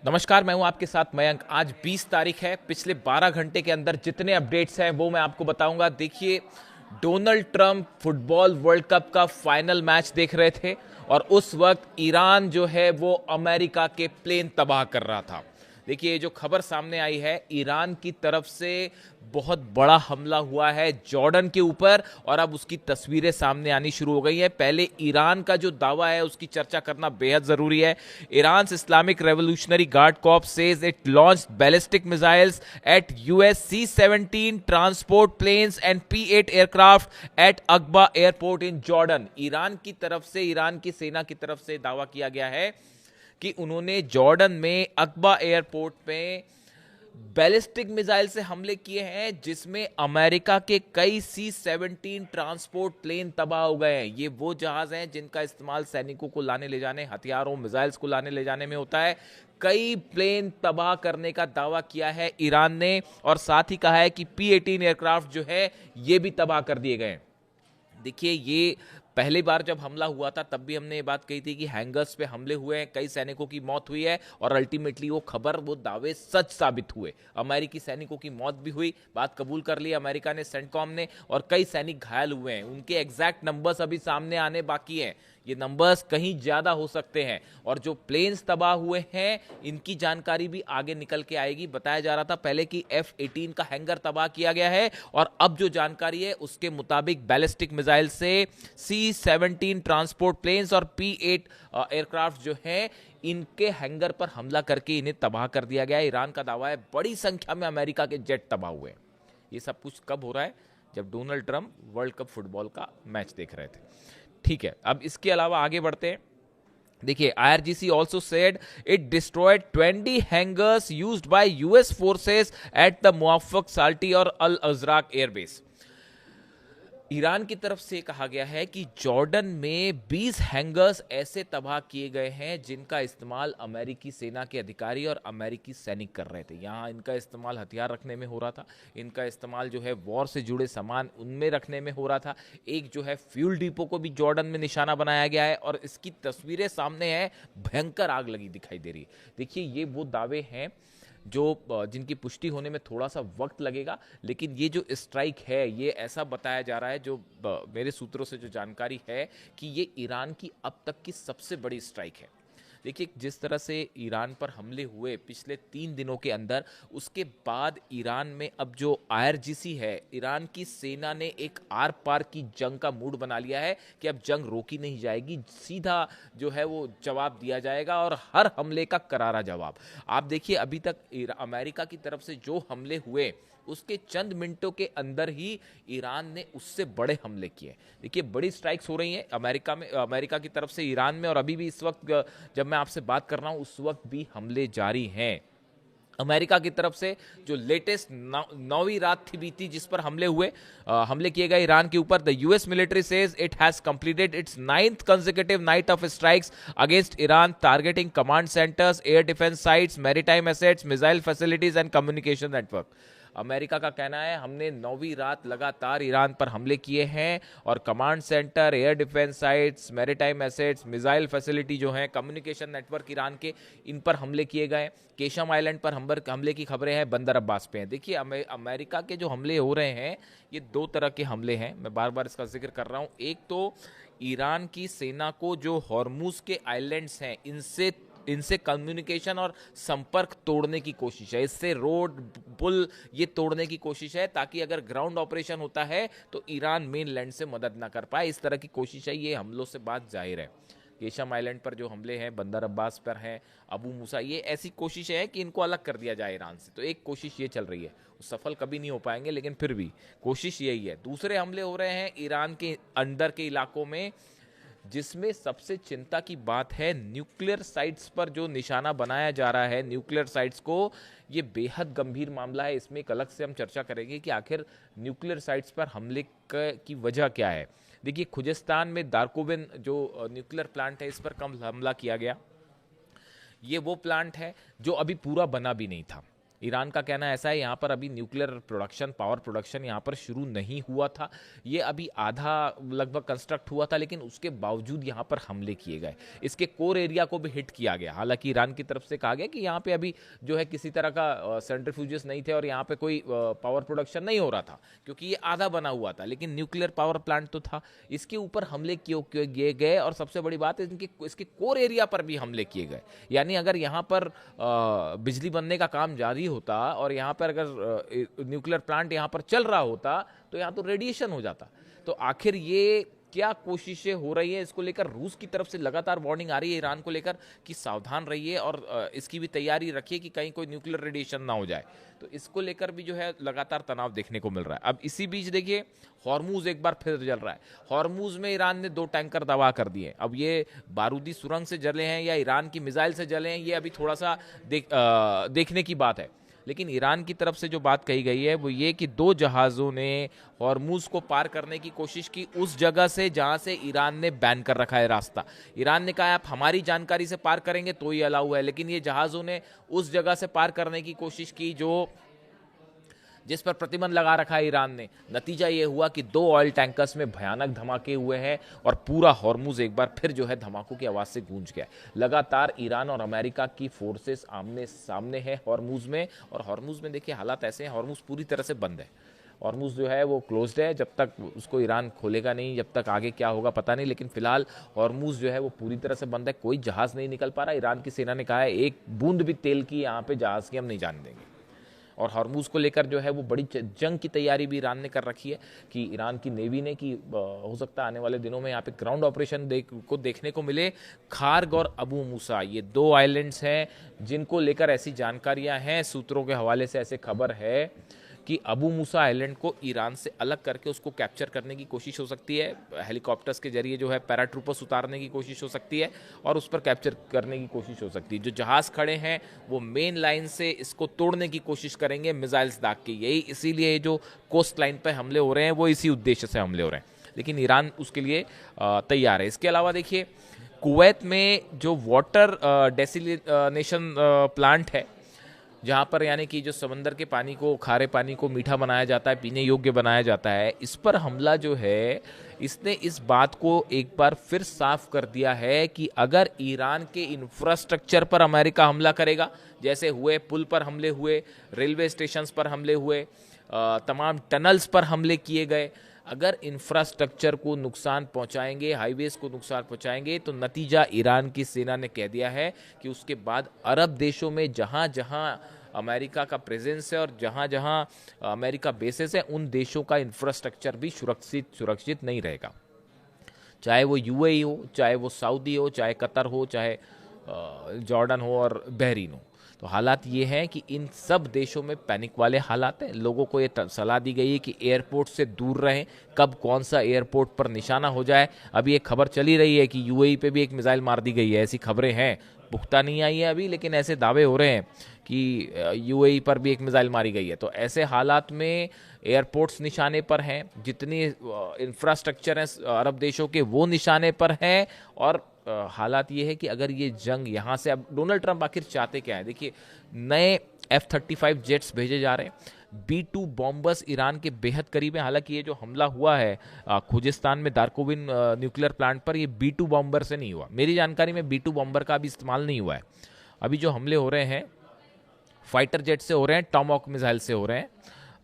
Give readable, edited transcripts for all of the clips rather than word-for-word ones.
नमस्कार, मैं हूं आपके साथ मयंक। आज 20 तारीख है। पिछले 12 घंटे के अंदर जितने अपडेट्स हैं वो मैं आपको बताऊंगा। देखिए, Donald Trump football world cup का फाइनल मैच देख रहे थे और उस वक्त ईरान जो है वो अमेरिका के प्लेन तबाह कर रहा था। देखिए, जो खबर सामने आई है, ईरान की तरफ से बहुत बड़ा हमला हुआ है जॉर्डन के ऊपर और अब उसकी तस्वीरें सामने आनी शुरू हो गई हैं। पहले ईरान का जो दावा है उसकी चर्चा करना बेहद जरूरी है। Iran Islamic Revolutionary Guard Corps says it launched ballistic missiles at US C-17 transport planes and P-8 aircraft at Aqaba airport in Jordan. Iran की तरफ से, ईरान की सेना की तरफ से दावा किया गया है कि उन्होंने जॉर्डन में अकबा एयरपोर्ट में बैलिस्टिक मिसाइल से हमले किए हैं, जिसमें अमेरिका के कई C-17 ट्रांसपोर्ट प्लेन तबाह हो गए हैं। ये वो जहाज हैं जिनका इस्तेमाल सैनिकों को लाने ले जाने, हथियारों, मिसाइल्स को लाने ले जाने में होता है। कई प्लेन तबाह करने का दावा किया है ईरान ने और साथ ही कहा है कि P-18 एयरक्राफ्ट जो है ये भी तबाह कर दिए गए हैं। देखिए, ये पहली बार जब हमला हुआ था तब भी हमने ये बात कही थी कि हैंगर्स पे हमले हुए हैं, कई सैनिकों की मौत हुई है और अल्टीमेटली वो दावे सच साबित हुए। अमेरिकी सैनिकों की मौत भी हुई, बात कबूल कर ली अमेरिका ने, सेंटकॉम ने, और कई सैनिक घायल हुए हैं। उनके एग्जैक्ट नंबर्स अभी सामने आने बाकी हैं। ये नंबर्स कहीं ज्यादा हो सकते हैं और जो प्लेन्स तबाह हुए हैं इनकी जानकारी भी आगे निकल के आएगी। बताया जा रहा था पहले कि F-18 का हैंगर तबाह किया गया है और अब जो जानकारी है उसके मुताबिक बैलिस्टिक मिसाइल से C-17 ट्रांसपोर्ट प्लेन्स और P-8 एयरक्राफ्ट जो है इनके हैंगर पर हमला करके इन्हें तबाह कर दिया गया है। ईरान का दावा है बड़ी संख्या में अमेरिका के जेट तबाह हुए। ये सब कुछ कब हो रहा है? जब Donald Trump world cup football का मैच देख रहे थे। ठीक है, अब इसके अलावा आगे बढ़ते हैं। देखिए, IRGC also said it destroyed 20 hangars used by US forces at the Muwaffaq Salti और अल अजराक एयरबेस। ईरान की तरफ से कहा गया है कि जॉर्डन में 20 हैंगर्स ऐसे तबाह किए गए हैं जिनका इस्तेमाल अमेरिकी सेना के अधिकारी और अमेरिकी सैनिक कर रहे थे। यहाँ इनका इस्तेमाल हथियार रखने में हो रहा था, इनका इस्तेमाल जो है वॉर से जुड़े सामान उनमें रखने में हो रहा था। एक जो है फ्यूल डिपो को भी जॉर्डन में निशाना बनाया गया है और इसकी तस्वीरें सामने हैं। भयंकर आग लगी दिखाई दे रही है। देखिए, ये वो दावे हैं जो जिनकी पुष्टि होने में थोड़ा सा वक्त लगेगा, लेकिन ये जो स्ट्राइक है ये ऐसा बताया जा रहा है, जो मेरे सूत्रों से जो जानकारी है, कि ये ईरान की अब तक की सबसे बड़ी स्ट्राइक है। देखिए, जिस तरह से ईरान पर हमले हुए पिछले 3 दिनों के अंदर, उसके बाद ईरान में अब जो IRGC है, ईरान की सेना ने एक आर पार की जंग का मूड बना लिया है कि अब जंग रोकी नहीं जाएगी, सीधा जो है वो जवाब दिया जाएगा और हर हमले का करारा जवाब। आप देखिए, अभी तक अमेरिका की तरफ से जो हमले हुए उसके चंद मिनटों के अंदर ही ईरान ने उससे बड़े हमले किए। देखिए, बड़ी स्ट्राइक्स हो रही हैं अमेरिका की तरफ से ईरान में, और अभी भी इस वक्त जब मैं आपसे बात कर रहा हूं उस वक्त भी हमले जारी हैं। अमेरिका की तरफ से जो लेटेस्ट 9वीं रात थी बीती जिस पर हमले किए गए ईरान के ऊपर, the US military says it has completed it's 9th consecutive night of strikes against Iran, targeting command centres, air defence sites, maritime assets, missile facilities and communication network. America का कहना है हमने 9वीं रात लगातार ईरान पर हमले किए हैं और command centre, air defence sites, maritime assets, missile facility जो हैं, कम्युनिकेशन नेटवर्क ईरान के, इन पर हमले किए गए। केशम आइलैंड पर हमले की खबरें हैं, बंदर अब्बास पे हैं। देखिए, अमेरिका के जो हमले हो रहे हैं ये 2 तरह के हमले हैं, मैं बार बार इसका जिक्र कर रहा हूं। एक तो ईरान की सेना को जो हॉर्मुज के आइलैंड्स हैं इनसे कम्युनिकेशन और संपर्क तोड़ने की कोशिश है, इससे रोड पुल ये तोड़ने की कोशिश है, ताकि अगर ग्राउंड ऑपरेशन होता है तो ईरान मेन लैंड से मदद ना कर पाए। इस तरह की कोशिश है, ये हमलों से बात जाहिर है। केशम आइलैंड पर जो हमले हैं, बंदर अब्बास पर हैं, अबू मूसा, ये ऐसी कोशिश है कि इनको अलग कर दिया जाए ईरान से। तो एक कोशिश ये चल रही है, सफल कभी नहीं हो पाएंगे लेकिन फिर भी कोशिश यही है। दूसरे हमले हो रहे हैं ईरान के अंदर के इलाकों में, जिसमें सबसे चिंता की बात है न्यूक्लियर साइट्स पर जो निशाना बनाया जा रहा है, न्यूक्लियर साइट्स को। ये बेहद गंभीर मामला है, इसमें एक अलग से हम चर्चा करेंगे कि आखिर न्यूक्लियर साइट्स पर हमले की वजह क्या है। देखिए, खुजिस्तान में दारकोबिन जो न्यूक्लियर प्लांट है, इस पर कम हमला किया गया। ये वो प्लांट है जो अभी पूरा बना भी नहीं था। ईरान का कहना ऐसा है यहाँ पर अभी न्यूक्लियर प्रोडक्शन, पावर प्रोडक्शन यहाँ पर शुरू नहीं हुआ था, ये अभी आधा लगभग कंस्ट्रक्ट हुआ था, लेकिन उसके बावजूद यहाँ पर हमले किए गए, इसके कोर एरिया को भी हिट किया गया। हालांकि ईरान की तरफ से कहा गया कि यहाँ पे अभी जो है किसी तरह का सेंट्रीफ्यूजेस नहीं थे और यहाँ पे कोई पावर प्रोडक्शन नहीं हो रहा था, क्योंकि ये आधा बना हुआ था, लेकिन न्यूक्लियर पावर प्लांट तो था। इसके ऊपर हमले किए गए और सबसे बड़ी बात है इसके कोर एरिया पर भी हमले किए गए। यानी अगर यहाँ पर बिजली बनने का काम जारी होता और यहाँ पर अगर न्यूक्लियर प्लांट यहाँ पर चल रहा होता तो यहाँ तो रेडिएशन हो जाता। तो आखिर ये क्या कोशिशें हो रही है, इसको लेकर रूस की तरफ से लगातार वार्निंग आ रही है ईरान को लेकर कि सावधान रहिए और इसकी भी तैयारी रखिए कि कहीं कोई न्यूक्लियर रेडिएशन ना हो जाए। तो इसको लेकर भी जो है लगातार तनाव देखने को मिल रहा है। अब इसी बीच देखिए हॉर्मूज एक बार फिर जल रहा है। हॉर्मूज में ईरान ने 2 टैंकर तबाह कर दिए। अब ये बारूदी सुरंग से जले हैं या ईरान की मिसाइल से जले हैं, ये अभी थोड़ा सा देखने की बात है। लेकिन ईरान की तरफ से जो बात कही गई है वो ये कि 2 जहाज़ों ने हॉर्मूज को पार करने की कोशिश की उस जगह से जहां से ईरान ने बैन कर रखा है रास्ता। ईरान ने कहा आप हमारी जानकारी से पार करेंगे तो ही अलाउ है, लेकिन ये जहाज़ों ने उस जगह से पार करने की कोशिश की जिस पर प्रतिबंध लगा रखा है ईरान ने। नतीजा ये हुआ कि 2 ऑयल टैंकर्स में भयानक धमाके हुए हैं और पूरा हॉर्मूज एक बार फिर जो है धमाकों की आवाज़ से गूंज गया। लगातार ईरान और अमेरिका की फोर्सेस आमने सामने है हॉर्मूज में, और हॉर्मूज में देखिए हालात ऐसे हैं, हॉर्मूज पूरी तरह से बंद है। हॉर्मूज जो है वो क्लोज्ड है, जब तक उसको ईरान खोलेगा नहीं, जब तक आगे क्या होगा पता नहीं, लेकिन फिलहाल हॉर्मूज जो है वो पूरी तरह से बंद है। कोई जहाज़ नहीं निकल पा रहा। ईरान की सेना ने कहा है एक बूंद भी तेल की यहाँ पे जहाज़ की हम नहीं जाने देंगे। और हॉर्मूज को लेकर जो है वो बड़ी जंग की तैयारी भी ईरान ने कर रखी है कि ईरान की नेवी ने कि हो सकता है आने वाले दिनों में यहाँ पे ग्राउंड ऑपरेशन देखने को मिले। खार्ग और अबू मूसा ये 2 आइलैंड्स हैं जिनको लेकर ऐसी जानकारियां हैं, सूत्रों के हवाले से ऐसे खबर है कि अबू मूसा आइलैंड को ईरान से अलग करके उसको कैप्चर करने की कोशिश हो सकती है। हेलीकॉप्टर्स के जरिए जो है पैराट्रूपर्स उतारने की कोशिश हो सकती है और उस पर कैप्चर करने की कोशिश हो सकती है। जो जहाज़ खड़े हैं वो मेन लाइन से इसको तोड़ने की कोशिश करेंगे मिसाइल्स दाग के। यही इसीलिए जो कोस्ट लाइन पर हमले हो रहे हैं वो इसी उद्देश्य से हमले हो रहे हैं, लेकिन ईरान उसके लिए तैयार है। इसके अलावा देखिए कुवैत में जो वाटर डेसिलिनेशन प्लांट है, जहाँ पर यानी कि जो समंदर के पानी को, खारे पानी को मीठा बनाया जाता है, पीने योग्य बनाया जाता है, इस पर हमला जो है इसने इस बात को एक बार फिर साफ कर दिया है कि अगर ईरान के इंफ्रास्ट्रक्चर पर अमेरिका हमला करेगा, जैसे हुए पुल पर हमले हुए, रेलवे स्टेशंस पर हमले हुए, तमाम टनल्स पर हमले किए गए, अगर इंफ्रास्ट्रक्चर को नुकसान पहुंचाएंगे, हाईवेज को नुकसान पहुंचाएंगे, तो नतीजा ईरान की सेना ने कह दिया है कि उसके बाद अरब देशों में जहां जहां अमेरिका का प्रेजेंस है और जहां जहां अमेरिका बेसेस है, उन देशों का इंफ्रास्ट्रक्चर भी सुरक्षित नहीं रहेगा। चाहे वो यूएई हो, चाहे वो सऊदी हो, चाहे कतर हो, चाहे जॉर्डन हो और बहरीन हो। तो हालात ये हैं कि इन सब देशों में पैनिक वाले हालात हैं। लोगों को ये सलाह दी गई है कि एयरपोर्ट से दूर रहें, कब कौन सा एयरपोर्ट पर निशाना हो जाए। अभी एक खबर चली रही है कि यूएई पे भी एक मिसाइल मार दी गई है, ऐसी खबरें हैं, पुख्ता नहीं आई है अभी, लेकिन ऐसे दावे हो रहे हैं कि यूएई पर भी एक मिसाइल मारी गई है। तो ऐसे हालात में एयरपोर्ट्स निशाने पर हैं, जितनी इंफ्रास्ट्रक्चर हैं अरब देशों के वो निशाने पर हैं। और हालात ये है कि अगर ये जंग यहाँ से, अब डोनाल्ड ट्रंप आखिर चाहते क्या है, देखिए नए F-35 जेट्स भेजे जा रहे हैं, B-2 बॉम्बर्स ईरान के बेहद करीब है। हालांकि ये जो हमला हुआ है खुजिस्तान में दारकोविन न्यूक्लियर प्लांट पर, ये B-2 बॉम्बर से नहीं हुआ। मेरी जानकारी में B-2 बॉम्बर का अभी इस्तेमाल नहीं हुआ है। अभी जो हमले हो रहे हैं फाइटर जेट से हो रहे हैं, टॉमहॉक मिसाइल से हो रहे हैं,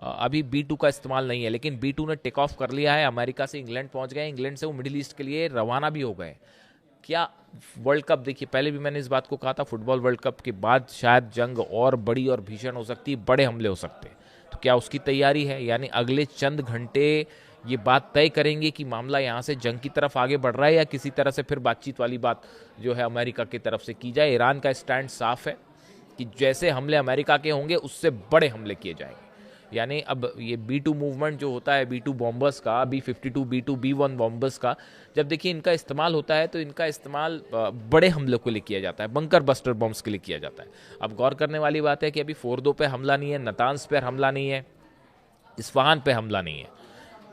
अभी B-2 का इस्तेमाल नहीं है। लेकिन B-2 ने टेक ऑफ कर लिया है, अमेरिका से इंग्लैंड पहुंच गए, इंग्लैंड से वो मिडिल ईस्ट के लिए रवाना भी हो गए। क्या वर्ल्ड कप, देखिए पहले भी मैंने इस बात को कहा था, फुटबॉल वर्ल्ड कप के बाद शायद जंग और बड़ी और भीषण हो सकती है, बड़े हमले हो सकते हैं। तो क्या उसकी तैयारी है? यानी अगले चंद घंटे ये बात तय करेंगे कि मामला यहाँ से जंग की तरफ आगे बढ़ रहा है या किसी तरह से फिर बातचीत वाली बात जो है अमेरिका की तरफ से की जाए। ईरान का स्टैंड साफ है कि जैसे हमले अमेरिका के होंगे उससे बड़े हमले किए जाएंगे। यानी अब ये B-2 मूवमेंट जो होता है, B-2 बॉम्बर्स का, B-52, B-2, B-1 बॉम्बर्स का, जब देखिए इनका इस्तेमाल होता है तो इनका इस्तेमाल बड़े हमलों के लिए किया जाता है, बंकर बस्टर बॉम्ब्स के लिए किया जाता है। अब गौर करने वाली बात है कि अभी फोर्दो पे हमला नहीं है, नतांज पे हमला नहीं है, इस्फहान पे हमला नहीं है,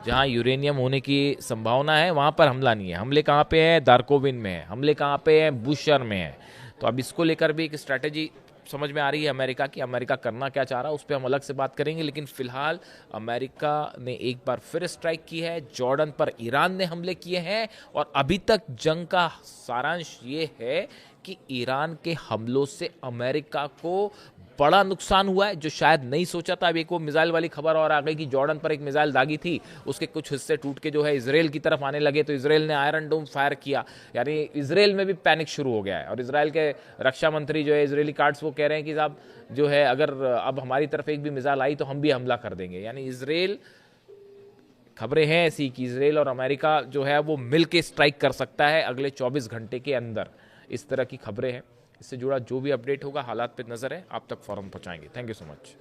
जहाँ यूरेनियम होने की संभावना है वहाँ पर हमला नहीं है। हमले कहाँ पे है? दारकोविन में है। हमले कहाँ पे है? बुशर में है। तो अब इसको लेकर भी एक स्ट्रैटेजी समझ में आ रही है अमेरिका की, अमेरिका करना क्या चाह रहा है उस पर हम अलग से बात करेंगे। लेकिन फिलहाल अमेरिका ने एक बार फिर स्ट्राइक की है, जॉर्डन पर ईरान ने हमले किए हैं और अभी तक जंग का सारांश ये है कि ईरान के हमलों से अमेरिका को बड़ा नुकसान हुआ है, जो शायद नहीं सोचा था। अब एक वो मिसाइल वाली खबर और आ गई कि जॉर्डन पर एक मिसाइल दागी थी, उसके कुछ हिस्से टूट के जो है इसराइल की तरफ आने लगे, तो इसराइल ने आयरन डोम फायर किया। यानी इसराइल में भी पैनिक शुरू हो गया है और इसराइल के रक्षा मंत्री जो है इसराइली कार्ड्स वो कह रहे हैं कि साहब जो है अगर अब हमारी तरफ एक भी मिसाइल आई तो हम भी हमला कर देंगे। यानी इसराइल, खबरें हैं ऐसी कि इसराइल और अमेरिका जो है वो मिल के स्ट्राइक कर सकता है अगले 24 घंटे के अंदर, इस तरह की खबरें हैं। इससे जुड़ा जो भी अपडेट होगा, हालात पे नजर है, आप तक फौरन पहुंचाएंगे। Thank you so much.